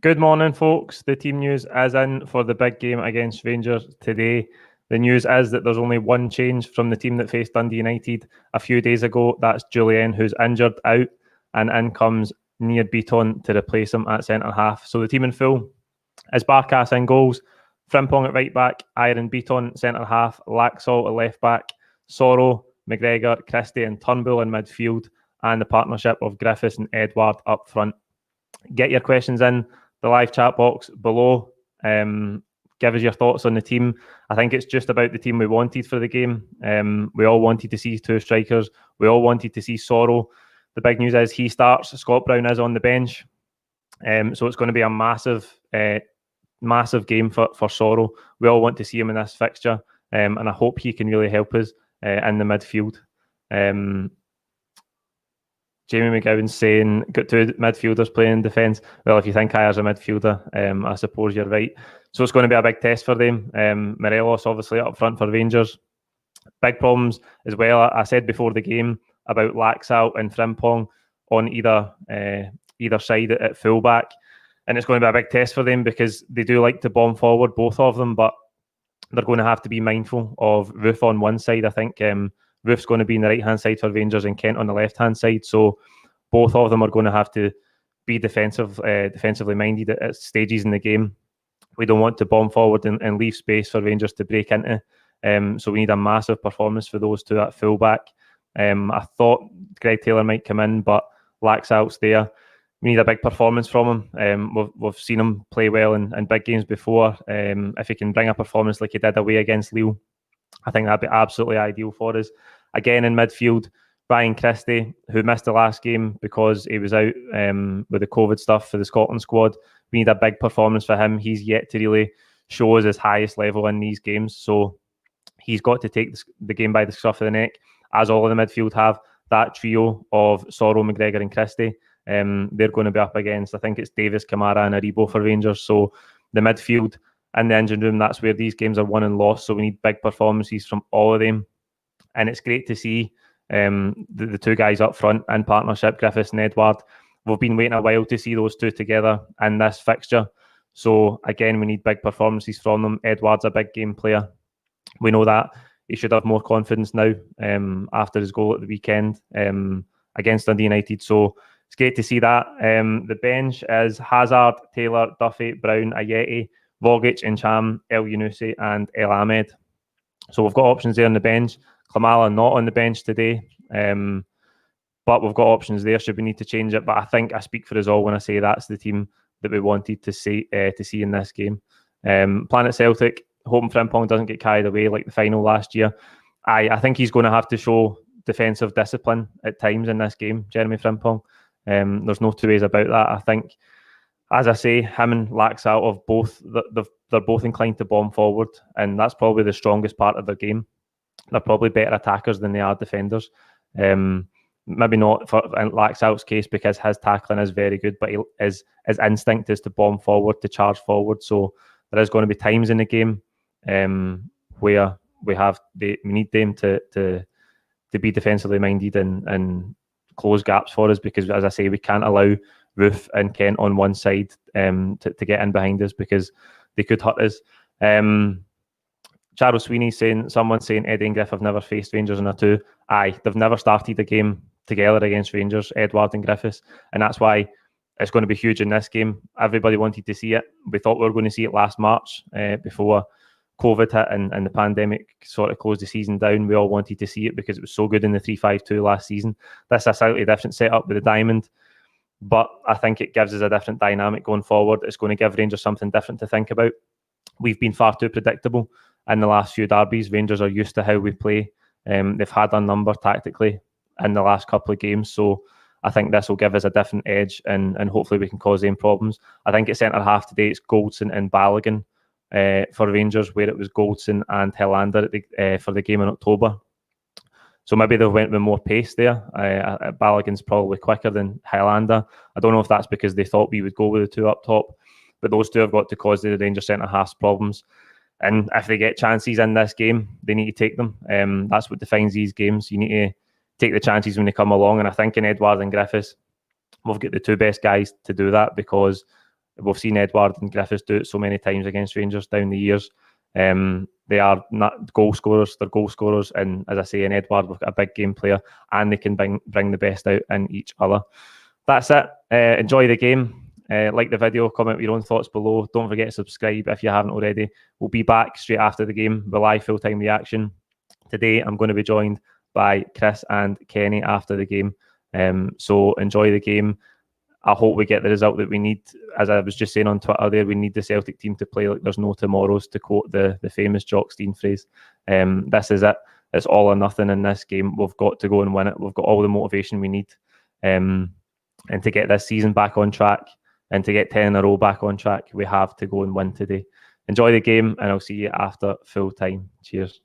Good morning, folks. The team news is in for the big game against Rangers today. The news is that there's only one change from the team that faced Dundee United a few days ago. That's Julian, who's injured, out, and in comes Near Beaton to replace him at centre half. So the team in full is Barkas in goals, Frimpong at right back, Iron Beaton centre half, Laxalt at left back, Sorrow, McGregor, Christie, and Turnbull in midfield, and the partnership of Griffiths and Edward up front. Get your questions in the live chat box below. Give us your thoughts on the team. I think it's just about the team we wanted for the game. We all wanted to see two strikers. We all wanted to see Sorrow. The big news is he starts. Scott Brown is on the bench. So it's going to be a massive game for Sorrow. We all want to see him in this fixture. And I hope he can really help us in the midfield. Jamie McGowan's saying, got two midfielders playing in defence. Well, if you think Ayer's a midfielder, I suppose you're right. So it's going to be a big test for them. Morelos, obviously, up front for Rangers. Big problems as well. I said before the game about Laxalt and Frimpong on either side at fullback. And it's going to be a big test for them because they do like to bomb forward, both of them, but they're going to have to be mindful of Roof on one side, I think. Roof's going to be in the right-hand side for Rangers and Kent on the left-hand side. So both of them are going to have to be defensively minded at stages in the game. We don't want to bomb forward and leave space for Rangers to break into. So we need a massive performance for those two at full-back. I thought Greg Taylor might come in, but Laxalt's there. We need a big performance from him. We've seen him play well in big games before. If he can bring a performance like he did away against Lille, I think that'd be absolutely ideal for us. Again, in midfield, Ryan Christie, who missed the last game because he was out with the COVID stuff for the Scotland squad. We need a big performance for him. He's yet to really show us his highest level in these games. So he's got to take the game by the scruff of the neck, as all of the midfield have. That trio of Sorrow, McGregor and Christie, they're going to be up against, I think it's Davis, Kamara and Aribo for Rangers. So the midfield and the engine room, that's where these games are won and lost. So we need big performances from all of them. And it's great to see the two guys up front in partnership, Griffiths and Edward. We've been waiting a while to see those two together in this fixture. So again, we need big performances from them. Edward's a big game player. We know that. He should have more confidence now after his goal at the weekend against Dundee United. So it's great to see that. The bench is Hazard, Taylor, Duffy, Brown, Ayeti, Vogic, Encham, El Yunusi and El Ahmed. So we've got options there on the bench. Klimala not on the bench today, but we've got options there should we need to change it. But I think I speak for us all when I say that's the team that we wanted to see in this game. Planet Celtic, hoping Frimpong doesn't get carried away like the final last year. I think he's going to have to show defensive discipline at times in this game, Jeremy Frimpong. There's no two ways about that. I think, as I say, him and Laxalt of both, they're both inclined to bomb forward, and that's probably the strongest part of their game. They're probably better attackers than they are defenders. Maybe not for in Laxalt's case because his tackling is very good, but his instinct is to bomb forward, to charge forward. So there is going to be times in the game where we need them to be defensively minded and close gaps for us because, as I say, we can't allow Roof and Kent on one side to get in behind us because they could hurt us. Charles Sweeney someone saying Eddie and Griff have never faced Rangers in a two. Aye, they've never started a game together against Rangers, Edward and Griffiths, and that's why it's going to be huge in this game. Everybody wanted to see it. We thought we were going to see it last March before COVID hit and the pandemic sort of closed the season down. We all wanted to see it because it was so good in the 3-5-2 last season. This is a slightly different setup with the diamond, but I think it gives us a different dynamic going forward. It's going to give Rangers something different to think about. We've been far too predictable in the last few derbies. Rangers are used to how we play. They've had a number tactically in the last couple of games, so I think this will give us a different edge and hopefully we can cause them problems. I think at centre half today it's Goldson and Balogun for Rangers, where it was Goldson and Helander for the game in October. So maybe they went with more pace there. Balogun's probably quicker than Helander. I don't know if that's because they thought we would go with the two up top, but those two have got to cause the Rangers centre half's problems. And if they get chances in this game, they need to take them. That's what defines these games. You need to take the chances when they come along. And I think in Edward and Griffiths, we've got the two best guys to do that because we've seen Edward and Griffiths do it so many times against Rangers down the years. They are not goal scorers, they're goal scorers, and as I say, in Edward, we've got a big game player, and they can bring the best out in each other. That's it. Enjoy the game. Like the video, comment with your own thoughts below. Don't forget to subscribe if you haven't already. We'll be back straight after the game with live full-time reaction. Today, I'm going to be joined by Chris and Kenny after the game. So enjoy the game. I hope we get the result that we need. As I was just saying on Twitter there, we need the Celtic team to play like there's no tomorrows, to quote the famous Jock Stein phrase. This is it. It's all or nothing in this game. We've got to go and win it. We've got all the motivation we need. And to get this season back on track and to get 10 in a row back on track, we have to go and win today. Enjoy the game, and I'll see you after full time. Cheers.